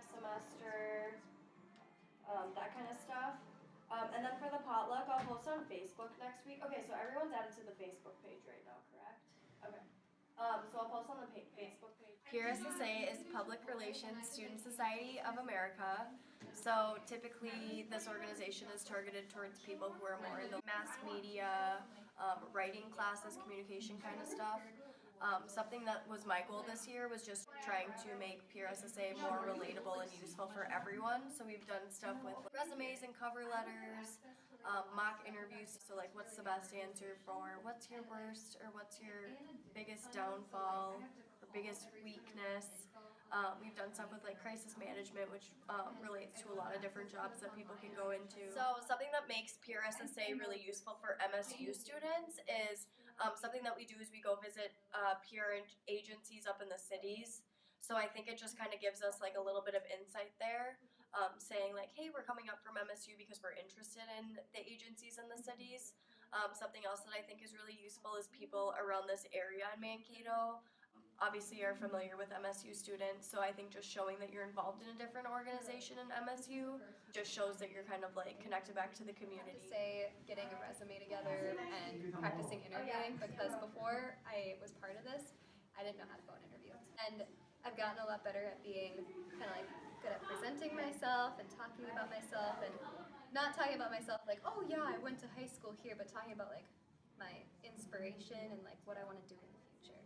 next semester, that kind of stuff. And then for the potluck, I'll post on Facebook next week. Okay, so everyone's added to the Facebook page right now, correct? Okay. So I'll post on the Facebook page. PRSSA is Public Relations Student Society of America. So typically this organization is targeted towards people who are more in the mass media, writing classes, communication kind of stuff. Something that was my goal this year was just trying to make PRSSA more relatable and useful for everyone. So we've done stuff with resumes and cover letters, mock interviews. So like, what's the best answer for what's your worst or what's your biggest downfall or biggest weakness. We've done stuff with like crisis management, which relates to a lot of different jobs that people can go into. So something that makes PRSSA really useful for MSU students is something that we do is we go visit PR agencies up in the cities. So I think it just kind of gives us like a little bit of insight there, saying like, hey, we're coming up from MSU because we're interested in the agencies in the cities. Something else that I think is really useful is people around this area in Mankato obviously are familiar with MSU students, so I think just showing that you're involved in a different organization in MSU just shows that you're kind of like connected back to the community. Say getting a resume together and practicing interviewing, because before I was part of this, I didn't know how to go and interview. And I've gotten a lot better at being kind of like good at presenting myself and talking about myself, and not talking about myself like, oh yeah, I went to high school here, but talking about like my inspiration and like what I want to do in the future.